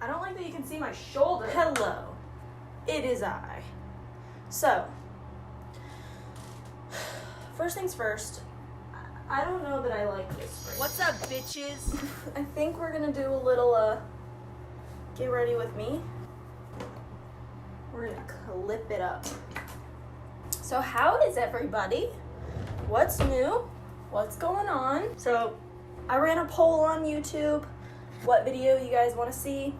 I don't like that you can see my shoulder. Hello, it is I. So, first things first, I don't know that I like this spray. What's up, bitches? I think we're gonna do a little, get ready with me. We're gonna clip it up. So how is everybody? What's new? What's going on? So, I ran a poll on YouTube, what video you guys wanna see.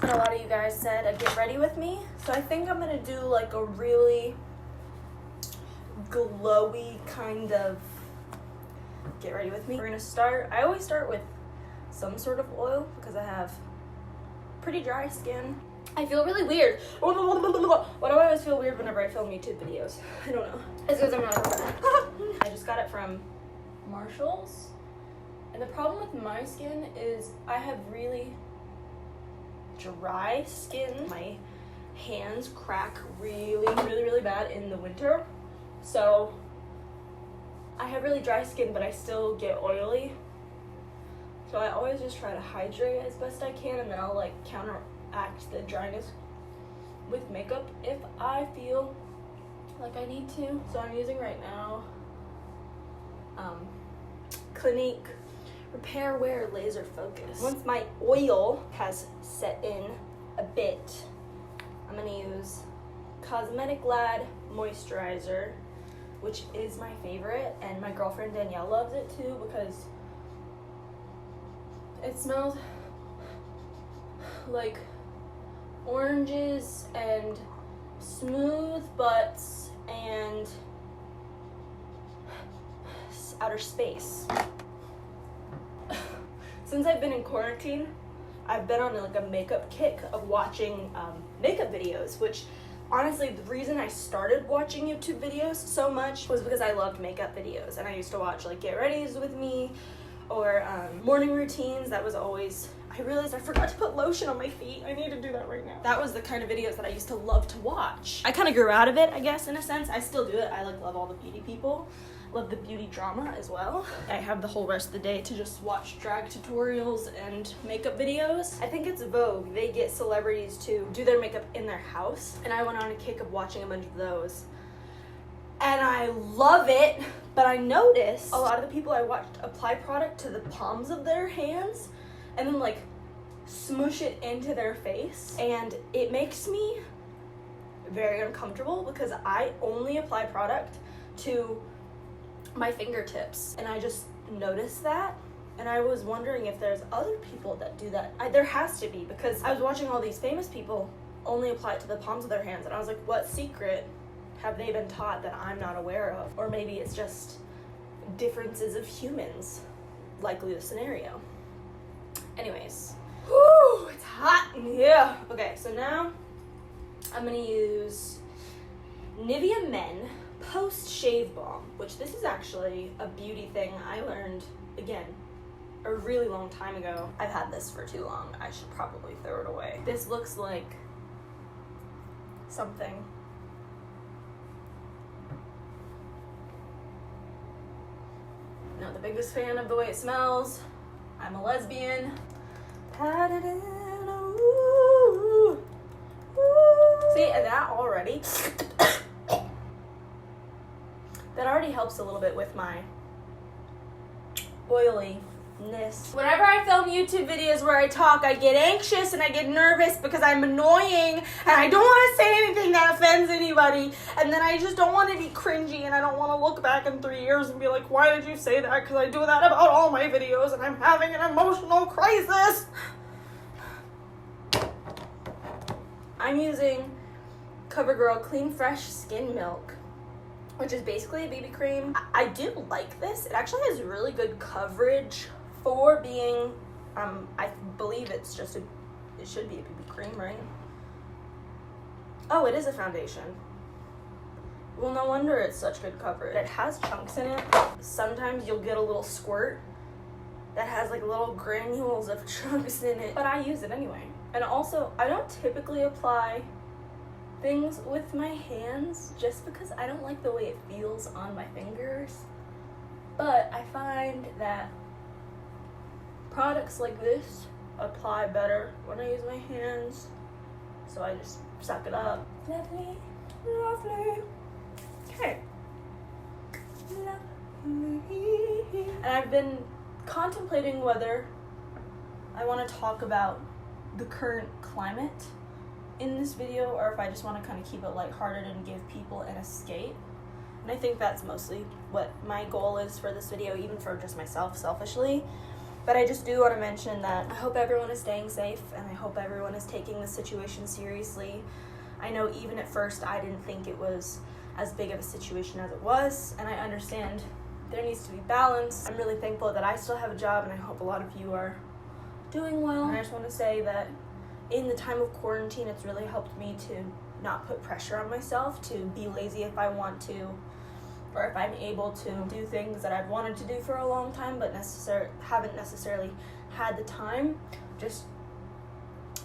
And a lot of you guys said, get ready with me. So I think I'm gonna do like a really glowy kind of get ready with me. We're gonna start, I always start with some sort of oil because I have pretty dry skin. I feel really weird. Why do I always feel weird whenever I film YouTube videos? I don't know. It's because I'm not a professional. I just got it from Marshall's. And the problem with my skin is I have really dry skin. My hands crack really bad in the winter. So I have really dry skin, but I still get oily. So I always just try to hydrate as best I can, and then I'll like counteract the dryness with makeup if I feel like I need to. So I'm using right now Clinique Repair Wear Laser Focus. Once my oil has set in a bit, I'm gonna use Cosmetic Lad Moisturizer, which is my favorite, and my girlfriend Danielle loves it too because it smells like oranges and smooth butts and outer space. Since I've been in quarantine, I've been on like a makeup kick of watching makeup videos, which honestly, the reason I started watching YouTube videos so much was because I loved makeup videos, and I used to watch like Get Ready's with me or morning routines. That was always, I realized I forgot to put lotion on my feet. I need to do that right now. That was the kind of videos that I used to love to watch. I kind of grew out of it, I guess, in a sense. I still do it. I like love all the beauty people. Love the beauty drama as well. I have the whole rest of the day to just watch drag tutorials and makeup videos. I think it's Vogue. They get celebrities to do their makeup in their house, and I went on a kick of watching a bunch of those. And I love it, but I noticed a lot of the people I watched apply product to the palms of their hands and then like smoosh it into their face. And it makes me very uncomfortable because I only apply product to my fingertips, and I just noticed that, and I was wondering if there's other people that do that. There has to be, because I was watching all these famous people only apply it to the palms of their hands, and I was like, what secret have they been taught that I'm not aware of? Or maybe it's just differences of humans, likely the scenario. Anyways, whew, it's hot in here. Okay, so now I'm gonna use Nivea Men Post-Shave Balm, which this is actually a beauty thing I learned, again, a really long time ago. I've had this for too long. I should probably throw it away. This looks like something. Not the biggest fan of the way it smells. I'm a lesbian. Pat it in, ooh, ooh. See, and that already that already helps a little bit with my oiliness. Whenever I film YouTube videos where I talk, I get anxious and I get nervous because I'm annoying and I don't want to say anything that offends anybody, and then I just don't want to be cringy, and I don't want to look back in 3 years and be like, why did you say that? Because I do that about all my videos and I'm having an emotional crisis. I'm using Covergirl Clean Fresh Skin Milk, which is basically a BB cream. I do like this. It actually has really good coverage for being, I believe it's just it should be a BB cream, right? Oh, it is a foundation. Well, no wonder it's such good coverage. It has chunks in it. Sometimes you'll get a little squirt that has like little granules of chunks in it, but I use it anyway. And also, I don't typically apply things with my hands just because I don't like the way it feels on my fingers, but I find that products like this apply better when I use my hands. So I just suck it up. Lovely, lovely. Okay. Lovely. And I've been contemplating whether I want to talk about the current climate in this video, or if I just want to kind of keep it lighthearted and give people an escape. And I think that's mostly what my goal is for this video, even for just myself, selfishly. But I just do want to mention that I hope everyone is staying safe, and I hope everyone is taking the situation seriously. I know even at first I didn't think it was as big of a situation as it was, and I understand there needs to be balance. I'm really thankful that I still have a job, and I hope a lot of you are doing well. And I just want to say that in the time of quarantine, it's really helped me to not put pressure on myself, to be lazy if I want to, or if I'm able to do things that I've wanted to do for a long time but haven't necessarily had the time. Just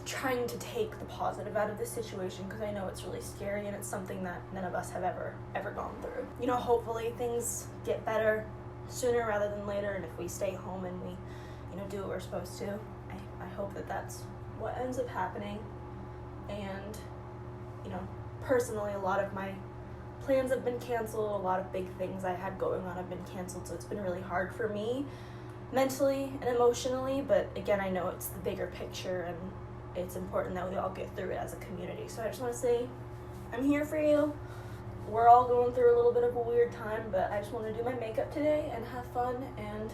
trying to take the positive out of this situation, because I know it's really scary and it's something that none of us have ever gone through. You know, hopefully things get better sooner rather than later, and if we stay home and we, you know, do what we're supposed to, I hope that that's what ends up happening. And, you know, personally, a lot of my plans have been canceled. A lot of big things I had going on have been canceled, so it's been really hard for me mentally and emotionally. But again, I know it's the bigger picture, and it's important that we all get through it as a community. So I just want to say I'm here for you. We're all going through a little bit of a weird time, but I just want to do my makeup today and have fun and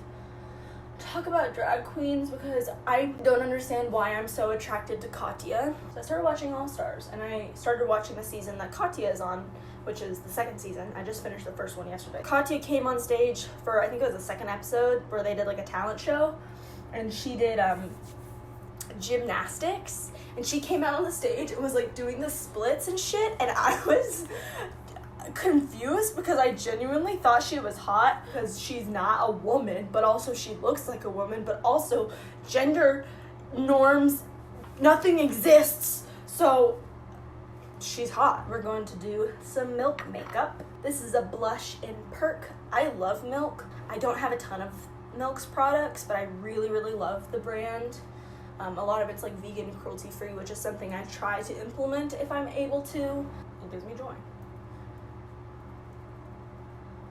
talk about drag queens, because I don't understand why I'm so attracted to Katya. So I started watching All Stars, and I started watching the season that Katya is on, which is the second season. I just finished the first one yesterday. Katya came on stage for, I think it was the second episode, where they did like a talent show, and she did gymnastics, and she came out on the stage and was like doing the splits and shit, and I was confused because I genuinely thought she was hot, because she's not a woman, but also she looks like a woman, but also gender norms, nothing exists, so she's hot. We're going to do some Milk makeup. This is a blush in Perk. I love Milk. I don't have a ton of Milk's products, but I really love the brand. A lot of it's like vegan and cruelty free, which is something I try to implement if I'm able to. It gives me joy.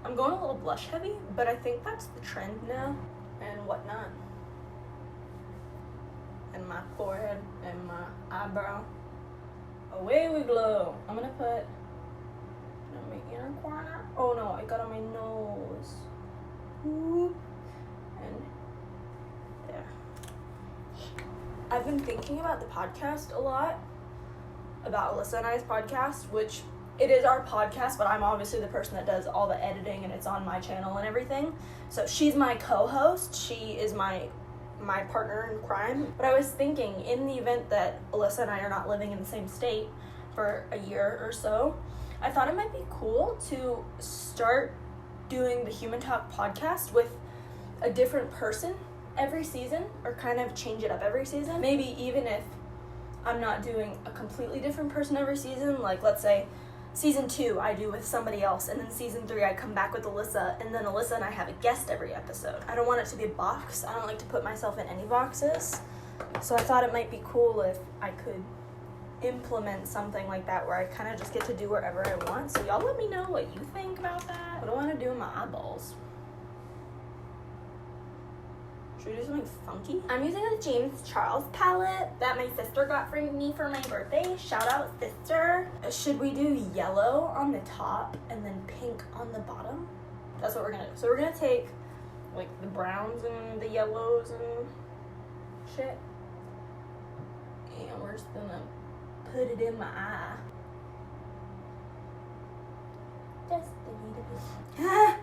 I'm going a little blush heavy, but I think that's the trend now and whatnot. And my forehead and my eyebrow. Away we glow. I'm gonna put on my inner corner. Oh no, I got on my nose. Whoop. And there. I've been thinking about the podcast a lot, about Alyssa and I's podcast, which it is our podcast, but I'm obviously the person that does all the editing, and it's on my channel and everything. So she's my co-host. She is my partner in crime. But I was thinking, in the event that Alyssa and I are not living in the same state for a year or so, I thought it might be cool to start doing the Human Talk podcast with a different person every season, or kind of change it up every season. Maybe even if I'm not doing a completely different person every season, like let's say season 2 I do with somebody else, and then season 3 I come back with Alyssa, and then Alyssa and I have a guest every episode. I don't want it to be a box. I don't like to put myself in any boxes. So I thought it might be cool if I could implement something like that, where I kind of just get to do wherever I want. So y'all let me know what you think about that. What do I want to do with my eyeballs? Should we do something funky? I'm using a James Charles palette that my sister got for me for my birthday. Shout out, sister. Should we do yellow on the top and then pink on the bottom? That's what we're gonna do. So we're gonna take like the browns and the yellows and shit, and we're just gonna put it in my eye. Just a little bit.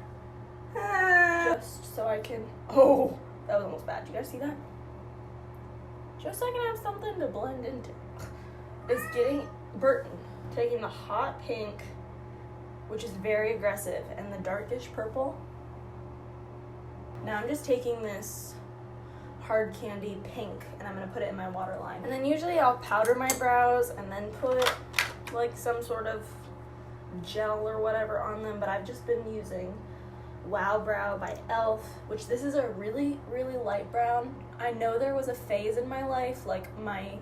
Just so I can, oh, that was almost bad. Did you guys see that? Just so I can have something to blend into. It's taking the hot pink, which is very aggressive, and the darkish purple. Now I'm just taking this hard candy pink, and I'm gonna put it in my waterline. And then usually I'll powder my brows and then put like some sort of gel or whatever on them, but I've just been using Wow Brow by e.l.f., which this is a really, really light brown. I know there was a phase in my life, like my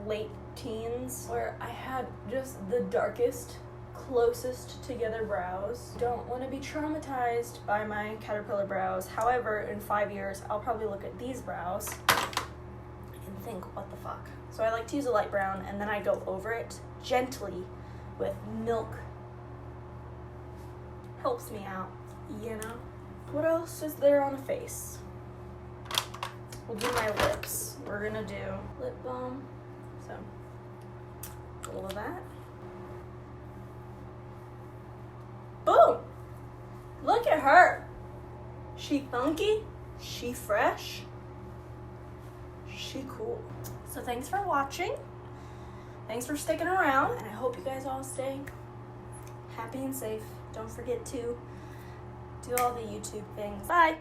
late teens, where I had just the darkest, closest together brows. Don't want to be traumatized by my caterpillar brows. However, in 5 years, I'll probably look at these brows and think, what the fuck? So I like to use a light brown, and then I go over it gently with milk. Helps me out, you know? What else is there on a face? We'll do my lips. We're gonna do lip balm. So, a little of that. Boom! Look at her. She funky, she fresh, she cool. So thanks for watching. Thanks for sticking around, and I hope you guys all stay happy and safe. Don't forget to do all the YouTube things. Bye!